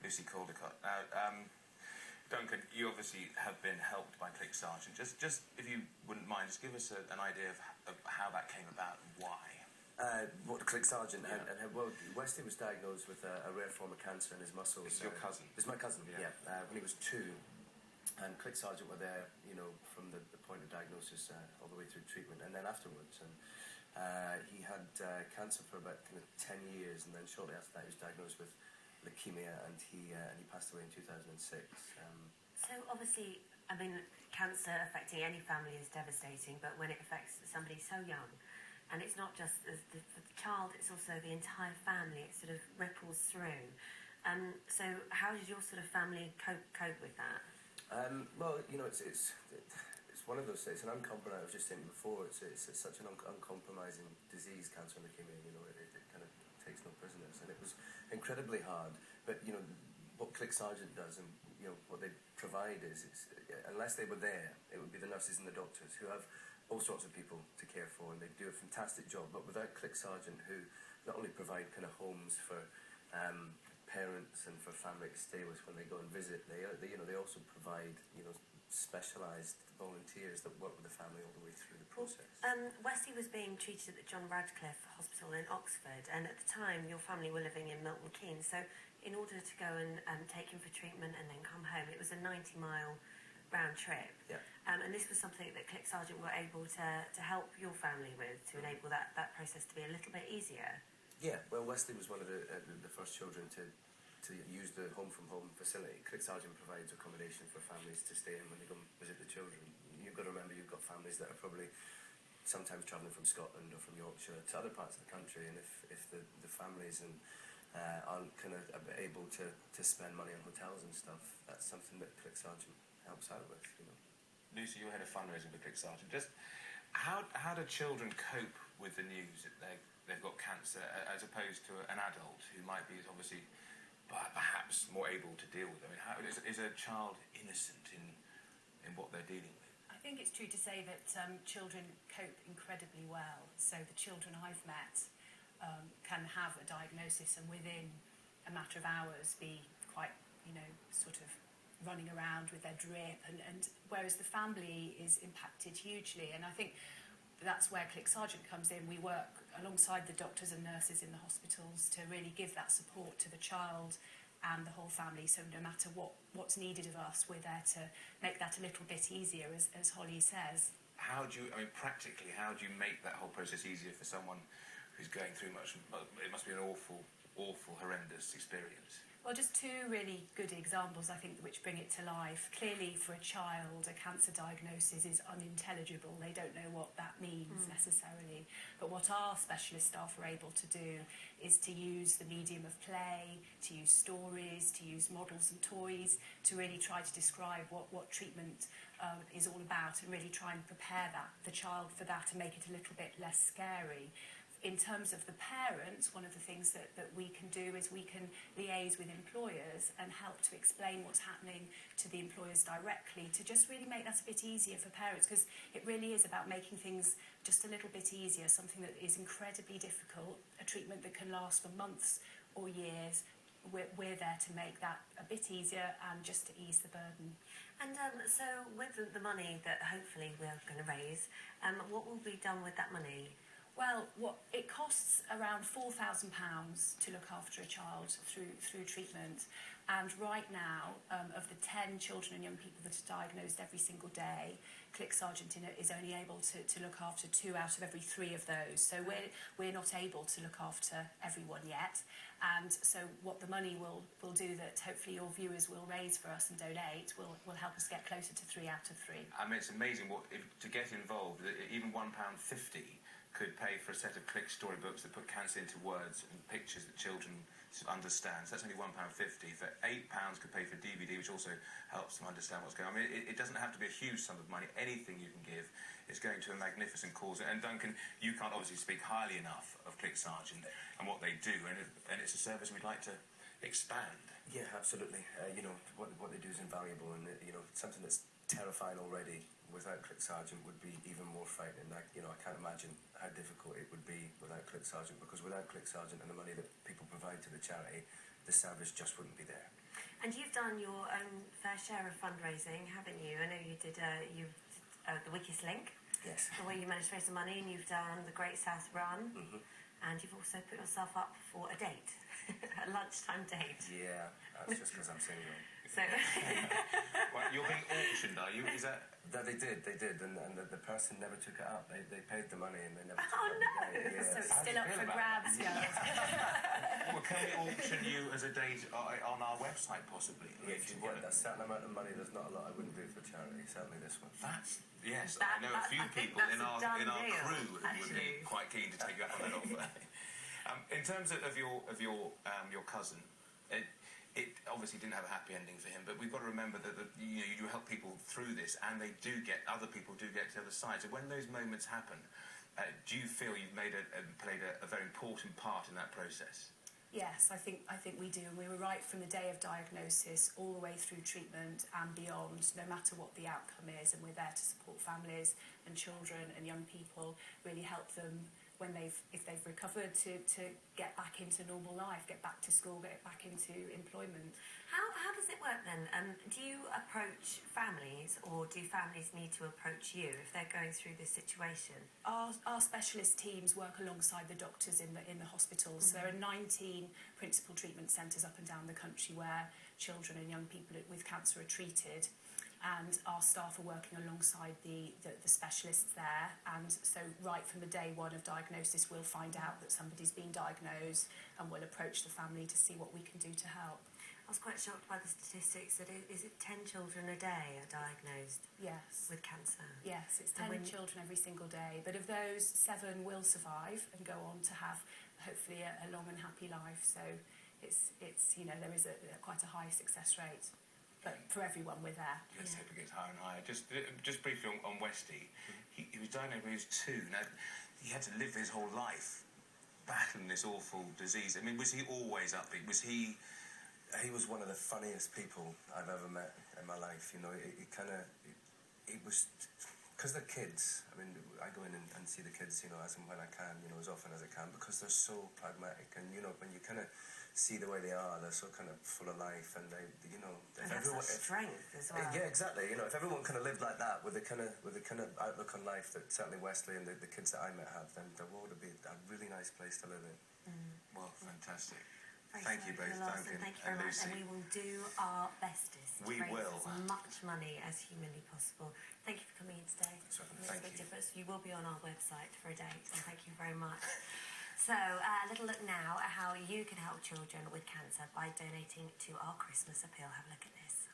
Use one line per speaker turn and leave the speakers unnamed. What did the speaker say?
Lucy Caldicott. Now, Duncan, you obviously have been helped by Clic Sargent. Just if you wouldn't mind, just give us an idea of how that came about and why.
What, Clic Sargent?
Yeah.
Well, Wesley was diagnosed with a rare form of cancer in his muscles.
It's your cousin?
It's my cousin,
yeah.
When he was 2, and Clic Sargent were there, from the point of diagnosis all the way through treatment, and then afterwards. And he had cancer for about 10 years, and then shortly after that he was diagnosed with leukemia, and he passed away in 2006.
So obviously, I mean, cancer affecting any family is devastating, but when it affects somebody so young, and it's not just the child, it's also the entire family, it sort of ripples through. So how did your sort of family cope with that?
Well, it's one of those things, and I was just saying before, it's such an uncompromising disease, cancer and leukemia, it kind of takes no prisoners, and it was incredibly hard. But, what Clic Sargent does, and, what they provide is, unless they were there, it would be the nurses and the doctors who have all sorts of people to care for, and they do a fantastic job. But without Clic Sargent, who not only provide kind of homes for parents and for family to stay with when they go and visit, they also provide specialised volunteers that work with the family all the way through the process.
Wesley was being treated at the John Radcliffe Hospital in Oxford, and at the time your family were living in Milton Keynes, so in order to go and take him for treatment and then come home, it was a 90-mile round trip.
Yeah.
And this was something that Clic Sargent were able to help your family with, to enable that process to be a little bit easier.
Yeah, well, Wesley was one of the first children to use the home-from-home facility. Clic Sargent provides accommodation for families to stay in when they go and visit the children. You've got to remember, you've got families that are probably sometimes travelling from Scotland or from Yorkshire to other parts of the country, and if the families aren't kind of able to spend money on hotels and stuff, that's something that Clic Sargent helps out with.
Lucy, you had a fundraising for Clic Sargent. Just how do children cope with the news that they've got cancer, as opposed to an adult who might be obviously perhaps more able to deal with it? I mean, how is a child innocent in what they're dealing with?
I think it's true to say that children cope incredibly well. So the children I've met can have a diagnosis and within a matter of hours be quite, sort of running around with their drip, and whereas the family is impacted hugely. And I think that's where Clic Sargent comes in. We work alongside the doctors and nurses in the hospitals to really give that support to the child and the whole family. So no matter what's needed of us, we're there to make that a little bit easier, as Holly says.
Practically, how do you make that whole process easier for someone who's going through much? It must be an awful, horrendous experience.
Well, just 2 really good examples, I think, which bring it to life. Clearly, for a child, a cancer diagnosis is unintelligible. They don't know what that means necessarily. But what our specialist staff are able to do is to use the medium of play, to use stories, to use models and toys, to really try to describe what treatment is all about, and really try and prepare the child for that and make it a little bit less scary. In terms of the parents, one of the things that we can do is we can liaise with employers and help to explain what's happening to the employers directly, to just really make that a bit easier for parents, because it really is about making things just a little bit easier, something that is incredibly difficult, a treatment that can last for months or years. We're there to make that a bit easier and just to ease the burden.
And so with the money that hopefully we're going to raise, what will be done with that money?
Well, it costs around £4,000 to look after a child through treatment, and right now, of the 10 children and young people that are diagnosed every single day, Clic Sargent is only able to look after 2 out of every 3 of those. So we're not able to look after everyone yet, and so what the money will do, that hopefully your viewers will raise for us and donate, will help us get closer to 3 out of 3.
I mean, it's amazing to get involved. Even £1.50 could pay for a set of Clic storybooks that put cancer into words and pictures that children understand. So that's only £1.50. For £8 could pay for DVD, which also helps them understand what's going on. I mean, it doesn't have to be a huge sum of money. Anything you can give is going to a magnificent cause. And Duncan, you can't obviously speak highly enough of Clic Sargent and what they do, and it's a service we'd like to expand.
Yeah, absolutely. What they do is invaluable, and something that's terrifying already without Clic Sargent would be even more frightening. I can't imagine how difficult it would be without Clic Sargent, because without Clic Sargent and the money that people provide to the charity, the service just wouldn't be there.
And you've done your own fair share of fundraising, haven't you? I know you did the Weakest Link,
Yes.
where you managed to raise some money, and you've done the Great South Run, and you've also put yourself up for a date, a lunchtime date.
Yeah, that's just because I'm single.
So,
Well, you're being auctioned, are you? Is that...
That they did, and the person never took it up. They paid the money and they never took
Oh,
it up.
no!
Yeah.
So it's
How do
still
you
up
feel
for
about
grabs, yeah.
Well, can we auction you as a date on our website, possibly?
If you want a certain amount of money, there's not a lot I wouldn't do for charity. Certainly this one.
That's... Yes,
That-
I know a few
I think
people
that's
in
a
our
done deal,
crew who would be
actually.
quite keen to take you up on that offer. In terms of your cousin, it obviously didn't have a happy ending for him, but we've got to remember that you help people through this, and other people do get to the other side. So when those moments happen, do you feel you've played a very important part in that process?
Yes, I think we do, and we were right from the day of diagnosis all the way through treatment and beyond, no matter what the outcome is, and we're there to support families and children and young people, really help them if they've recovered to get back into normal life, get back to school, get back into employment.
how does it work then? Do you approach families, or do families need to approach you if they're going through this situation?
Our specialist teams work alongside the doctors in the hospitals. So there are 19 principal treatment centres up and down the country where children and young people with cancer are treated, and our staff are working alongside the specialists there. And so right from the day one of diagnosis, we'll find out that somebody's been diagnosed, and we'll approach the family to see what we can do to help.
I was quite shocked by the statistics that is it 10 children a day are diagnosed
Yes.
with cancer?
Yes, it's
And
10 children every single day, but of those, 7 will survive and go on to have hopefully a long and happy life. So it's there is quite a high success rate, but for everyone we're there.
Let's hope it gets higher and higher. Just briefly on Westy, he was diagnosed when he was 2. Now, he had to live his whole life battling this awful disease. I mean, was he always upbeat? Was he...
He was one of the funniest people I've ever met in my life. He was, because they're kids. I mean, I go in and see the kids, as and when I can, as often as I can, because they're so pragmatic. And when you kind of see the way they are, they're so kind of full of life, and they,
And have such strength as well.
Yeah, exactly. If everyone kind of lived like that with the kind of outlook on life that certainly Wesley and the kids that I met have, then the world would be a really nice place to live in.
Well, fantastic.
Thank you both, Duncan. Thank you very much,
Lucy.
and we will do our bestest to
We
raise
will.
as much money as humanly possible. Thank you for coming in today.
Thank
Makes a
you.
difference. You will be on our website for a date, and thank you very much. So, a little look now at how you can help children with cancer by donating to our Christmas appeal. Have a look at this.